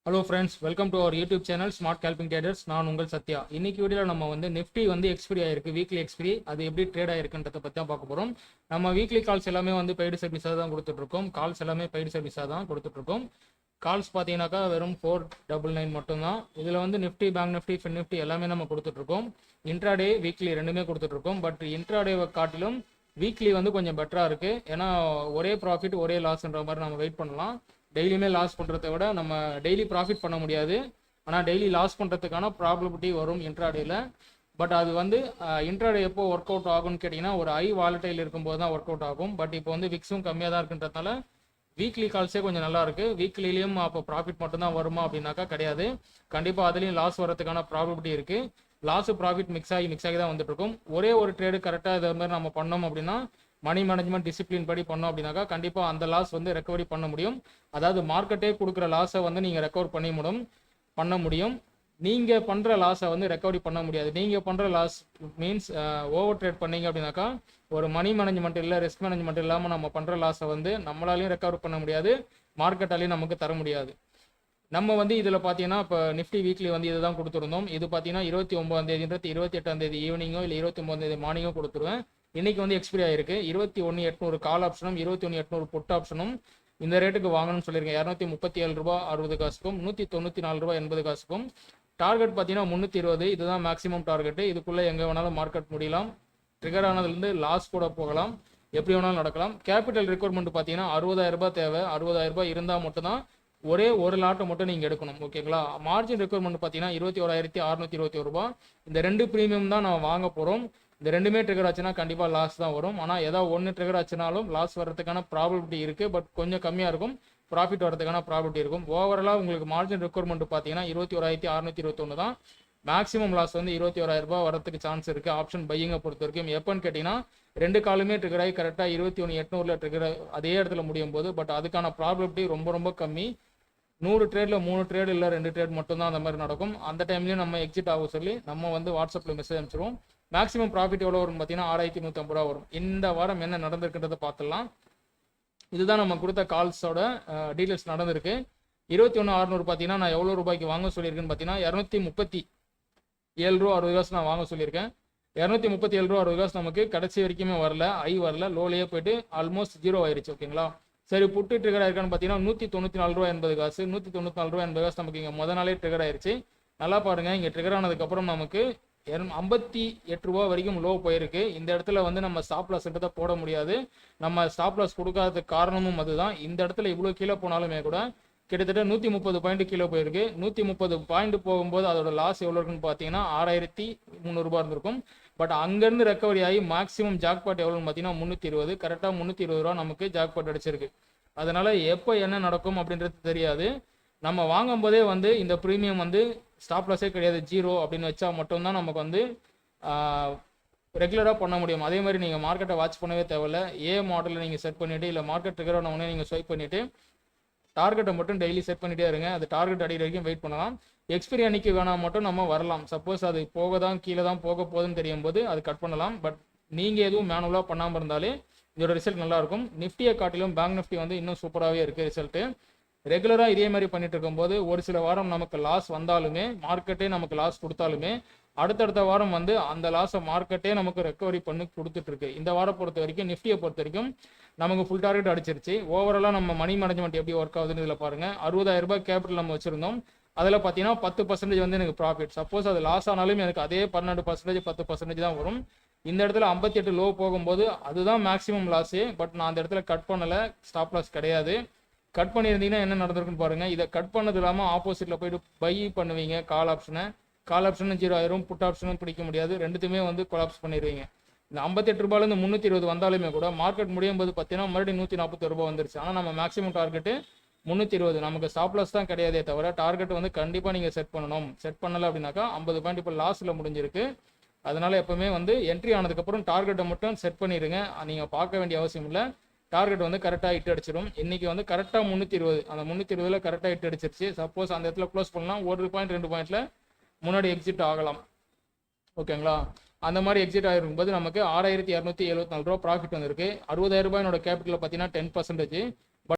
Hello friends, welcome to our YouTube channel smart scalping traders. நான் உங்கள் சத்யா. இன்னைக்கு வீடியோவில் நம்ம வந்து நிஃப்டி வந்து எக்ஸ்பிரி ஆயிருக்கு, வீக்லி எக்ஸ்பிரி. அது எப்படி ட்ரேட் ஆயிருக்குன்றத பற்றி தான் பார்க்க போகிறோம். நம்ம வீக்லி கால்ஸ் எல்லாமே வந்து பெய்டு சர்வீஸாக தான் கொடுத்துட்ருக்கோம். கால்ஸ் எல்லாமே பெய்டு சர்வீஸாக தான் கொடுத்துட்ருக்கோம். கால்ஸ் பார்த்தீங்கன்னாக்கா வெறும் 499 மட்டும்தான். இதில் வந்து Nifty, bank Nifty, fin Nifty எல்லாமே நம்ம கொடுத்துட்ருக்கோம். இன்ட்ராடே, வீக்லி ரெண்டுமே கொடுத்துட்ருக்கோம். பட் இன்ட்ராடேவை காட்டிலும் வீக்லி வந்து கொஞ்சம் பெட்டராக இருக்குது. ஏன்னா ஒரே ப்ராஃபிட் ஒரே லாஸ்ன்ற மாதிரி நம்ம வெயிட் பண்ணலாம். டெய்லியுமே லாஸ் பண்ணுறதை விட நம்ம டெய்லி ப்ராஃபிட் பண்ண முடியாது, ஆனால் டெய்லி லாஸ் பண்ணுறதுக்கான ப்ராபபிலிட்டி வரும் இன்ட்ராடேயில். பட் அது வந்து இன்ட்ராடே எப்போ ஒர்க் அவுட் ஆகும்னு கேட்டிங்கன்னா ஒரு ஹை வாலட்டைல் இருக்கும்போது தான் ஒர்க் அவுட் ஆகும். பட் இப்போ வந்து விக்ஸும் கம்மியாக தான் இருக்குன்றதுனால வீக்லி கால்ஸே கொஞ்சம் நல்லா இருக்கு. வீக்லிலையும் அப்போ ப்ராஃபிட் மட்டும்தான் வருமா அப்படின்னாக்கா கிடையாது. கண்டிப்பாக அதுலேயும் லாஸ் வரதுக்கான ப்ராபபிலிட்டி இருக்கு. லாஸ் ப்ராஃபிட் மிக்ஸ் ஆகி தான் வந்துட்டு இருக்கும். ஒரே ஒரு ட்ரேடு கரெக்டாக இதை மாதிரி நம்ம பண்ணோம் அப்படின்னா, மணி மேனேஜ்மெண்ட் டிசிப்ளின் படி பண்ணோம் அப்படின்னாக்கா கண்டிப்பாக அந்த லாஸ் வந்து ரெக்கவரி பண்ண முடியும். அதாவது மார்க்கெட்டே கொடுக்குற லாஸை வந்து நீங்கள் ரெக்கவர் பண்ண முடியும். நீங்கள் பண்ணுற லாஸை வந்து ரெக்கவரி பண்ண முடியாது. நீங்கள் பண்ணுற லாஸ் மீன்ஸ் ஓவர் ட்ரேட் பண்ணீங்க அப்படின்னாக்கா ஒரு மணி மேனேஜ்மெண்ட் இல்லை, ரிஸ்க் மேனேஜ்மெண்ட் இல்லாமல் நம்ம பண்ணுற லாஸை வந்து நம்மளாலையும் ரெக்கவர் பண்ண முடியாது, மார்க்கெட்டாலையும் நமக்கு தர முடியாது. நம்ம வந்து இதில் பார்த்தீங்கன்னா இப்போ நிஃப்டி வீக்லி வந்து இதுதான் கொடுத்துருந்தோம். இது பார்த்தீங்கன்னா 29 28 ஈவினிங்கோ இல்லை 29 மார்னிங்கோ கொடுத்துருவேன். இன்னைக்கு வந்து எக்ஸ்பிரி ஆயிருக்கு. 21,800 கால் ஆப்ஷனும் 21,800 புட் ஆப்ஷனும் இந்த ரேட்டுக்கு வாங்கணும்னு சொல்லியிருக்கேன். 237 ரூபா 60 காசுக்கும் 194 ரூபா 80 காசுக்கும். டார்கெட் பார்த்தீங்கன்னா 320, இதுதான் மேக்ஸிமம் டார்கெட்டு. இதுக்குள்ளே எங்கே வேணாலும் மார்க்கெட் முடியலாம். ட்ரிகர் ஆனதுலேருந்து லாஸ் கூட போகலாம், எப்படி வேணாலும் நடக்கலாம். கேபிட்டல் ரெக்வயர்மெண்ட் பார்த்தீங்கன்னா 60,000 ரூபாய் தேவை. 60,000 ரூபாய் இருந்தால் மட்டும்தான் ஒரே ஒரு லாட்டை மட்டும் நீங்கள் எடுக்கணும், ஓகேங்களா. மார்ஜின் ரெக்வயர்மெண்ட் பார்த்தீங்கன்னா 21,621 ரூபாய். இந்த ரெண்டு ப்ரீமியம் தான் நான் வாங்க போகிறோம். இந்த ரெண்டுமே ட்ரிகர் ஆச்சுன்னா கண்டிப்பாக லாஸ் தான் வரும். ஆனால் ஏதாவது ஒன்று ட்ரிகர் ஆச்சுனாலும் லாஸ் வர்றதுக்கான ப்ராபபிலிட்டி இருக்குது. பட் கொஞ்சம் கம்மியாக இருக்கும், ப்ராஃபிட் வரதுக்கான ப்ராபபிலிட்டி இருக்கும். ஓவராலாக உங்களுக்கு மார்ஜின் ரெக்வயர்மெண்ட் பார்த்தீங்கன்னா 21,621 தான். மேக்ஸிமம் லாஸ் வந்து 21,000 ரூபாய் வரதுக்கு சான்ஸ் இருக்குது ஆப்ஷன் பையிங்கை பொறுத்த வரைக்கும். எப்போன்னு கேட்டிங்கன்னா ரெண்டு காலுமே ட்ரிகர் ஆகி கரெக்டாக 21,800 ட்ரிகர் அதே இடத்துல முடியும் போது. பட் அதுக்கான ப்ராபபிலிட்டி ரொம்ப ரொம்ப கம்மி. 100 ட்ரேடில் 3 ட்ரேட் இல்லை 2 ட்ரேட் மட்டும்தான் அந்த மாதிரி நடக்கும். அந்த டைம்லையும் நம்ம எக்ஸிட் ஆக சொல்லி நம்ம வந்து வாட்ஸ்அப்பில் மெசேஜ் அனுப்பிச்சிடுவோம். மேக்ஸிமம் ப்ராஃபிட் எவ்வளோ வரும்னு பார்த்தீங்கன்னா 6,150 ரூபா வரும். இந்த வாரம் என்ன நடந்திருக்குன்றதை பார்த்துடலாம். இதுதான் நம்ம கொடுத்த கால்ஸோட டீட்டெயில்ஸ் நடந்திருக்கு. 21,600 பார்த்தீங்கன்னா நான் எவ்வளோ ரூபாய்க்கு வாங்க சொல்லியிருக்கேன்னு பார்த்தீங்கன்னா 237 ரூபா 60 காசு நான் வாங்க சொல்லியிருக்கேன். 237 ரூபா 60 காசு நமக்கு கடைசி வரைக்குமே வரல, வரல, லோலேயே போயிட்டு ஆல்மோஸ்ட் 0 ஆயிடுச்சு, ஓகேங்களா. சரி, புட்டு ட்ரிகர் ஆயிருக்கான்னு பார்த்தீங்கன்னா 194 ரூபா 80 காசு. 194 ரூபா 80 காசு நமக்கு இங்கே நாளே ட்ரிகர் ஆயிருச்சு. நல்லா பாருங்க, இங்கே ட்ரிகர் ஆனதுக்கப்புறம் நமக்கு 58 ரூபா வரைக்கும் லோ போயிருக்கு. இந்த இடத்துல வந்து நம்ம ஸ்டாப் லாஸ்ன்றதை போட முடியாது. நம்ம ஸ்டாப் லாஸ் கொடுக்காததுக்கு காரணமும் அதுதான். இந்த இடத்துல இவ்வளோ கீழே போனாலுமே கூட கிட்டத்தட்ட 130 பாயிண்ட் கீழே போயிருக்கு. 130 பாயிண்ட் போகும்போது அதோட லாஸ் எவ்வளோ இருக்குன்னு பார்த்தீங்கன்னா 6,300 ரூபா இருந்திருக்கும். பட் அங்கேருந்து ரெக்கவரி ஆகி மேக்ஸிமம் ஜாக்பாட் எவ்வளோன்னு பார்த்தீங்கன்னா 320, கரெக்டாக 320 ரூபா நமக்கு ஜாக்பாட் அடிச்சிருக்கு. அதனால எப்போ என்ன நடக்கும் அப்படின்றது தெரியாது. நம்ம வாங்கும் போதே வந்து இந்த ப்ரீமியம் வந்து ஸ்டாப் லாஸே கிடையாது, 0 அப்படின்னு வச்சா மட்டும்தான் நமக்கு வந்து ரெகுலராக பண்ண முடியும். அதே மாதிரி நீங்கள் மார்க்கெட்டை வாட்ச் பண்ணவே தேவையில்ல. மாடலில் நீங்கள் செட் பண்ணிவிட்டு இல்லை மார்க்கெட் ட்ரிகர் ஆன உடனே நீங்கள் ஸ்வைப் பண்ணிவிட்டு டார்கெட்டை மட்டும் டெய்லி செட் பண்ணிகிட்டே இருங்க. அது டார்கெட் அடிக்கிற வரைக்கும் வெயிட் பண்ணலாம். எக்ஸ்பிரி அன்னைக்கு வேணால் மட்டும் நம்ம வரலாம். சப்போஸ் அது கீழே தான் போக போகுதுன்னு தெரியும் போது அது கட் பண்ணலாம். பட் நீங்கள் எதுவும் மேனுவலாக பண்ணாமல் இருந்தாலே இதோட ரிசல்ட் நல்லாயிருக்கும். நிஃப்டியை காட்டிலும் பேங்க் நிஃப்டி வந்து இன்னும் சூப்பராகவே இருக்குது ரிசல்ட்டு. ரெகுலராக இதே மாதிரி பண்ணிட்டு இருக்கும்போது ஒரு சில வாரம் நமக்கு லாஸ் வந்தாலுமே, மார்க்கெட்டே நமக்கு லாஸ் கொடுத்தாலுமே, அடுத்தடுத்த வாரம் வந்து அந்த லாஸை மார்க்கெட்டே நமக்கு ரெக்கவரி பண்ணி கொடுத்துட்ருக்கு. இந்த வாரம் பொறுத்த வரைக்கும் நிஃப்டியை பொறுத்த வரைக்கும் நமக்கு ஃபுல் டார்கெட் அடிச்சிருச்சு. ஓவராலாக நம்ம மணி மேனேஜ்மெண்ட் எப்படி ஒர்க் ஆகுதுன்னு இதில் பாருங்கள். 60,000 ரூபாய் கேபிட்டல் நம்ம வச்சுருந்தோம். அதில் பார்த்தீங்கன்னா 10% வந்து எனக்கு ப்ராஃபிட். சப்போஸ் அது லாஸ் ஆனாலும் எனக்கு அதே 12% 10% தான் வரும். இந்த இடத்துல 58 லோ போகும்போது அதுதான் மேக்ஸிமம் லாஸு. பட் நான் அந்த இடத்துல கட் பண்ணலை, ஸ்டாப் லாஸ் கிடையாது. கட் பண்ணியிருந்தீங்கன்னா என்ன நடந்திருக்குன்னு பாருங்கள். இதை கட் பண்ணது இல்லாமல் ஆப்போசிட்டில் போயிட்டு பை பண்ணுவீங்க. கால் ஆப்ஷனை 0 ஆயிரும், புட் ஆப்ஷனும் பிடிக்க முடியாது, ரெண்டுத்துமே வந்து கொலாப்ஸ் பண்ணிடுவீங்க. இந்த 58 ரூபாயிலேருந்து 320 வந்தாலுமே கூட மார்க்கெட் முடியும் போது பார்த்தீங்கன்னா மறுபடியும் 140 ரூபாய் வந்துருச்சு. ஆனால் நம்ம மேக்ஸிமம் டார்கெட்டு 320. நமக்கு ஸ்டாப் லாஸ் தான் கிடையாதே தவிர டார்கெட் வந்து கண்டிப்பாக நீங்கள் செட் பண்ணணும். செட் பண்ணலை அப்படின்னாக்கா 50 பாயிண்ட் இப்போ லாஸில் முடிஞ்சிருக்கு. அதனால எப்பவுமே வந்து என்ட்ரி ஆனதுக்கப்புறம் டார்கெட்டை மட்டும் செட் பண்ணிடுங்க. நீங்கள் பார்க்க வேண்டிய அவசியம் இல்லை. டார்கெட் வந்து கரெக்டாக இட்டு அடிச்சிடும். இன்னைக்கு வந்து கரெக்டாக 320, அந்த 320 கரெக்டாக இட்டு அடிச்சிருச்சு. சப்போஸ் அந்த இடத்துல க்ளோஸ் பண்ணலாம், 1 பாயிண்ட் 2 பாயிண்ட்ல முன்னாடி எக்ஸிட் ஆகலாம், ஓகேங்களா. அந்த மாதிரி எக்ஸிட் ஆகிருக்கும்போது நமக்கு 6,274 ரூபா ப்ராஃபிட் வந்திருக்கு. 60,000 ரூபாயோட கேபிட்டலில் பார்த்தீங்கன்னா 10%.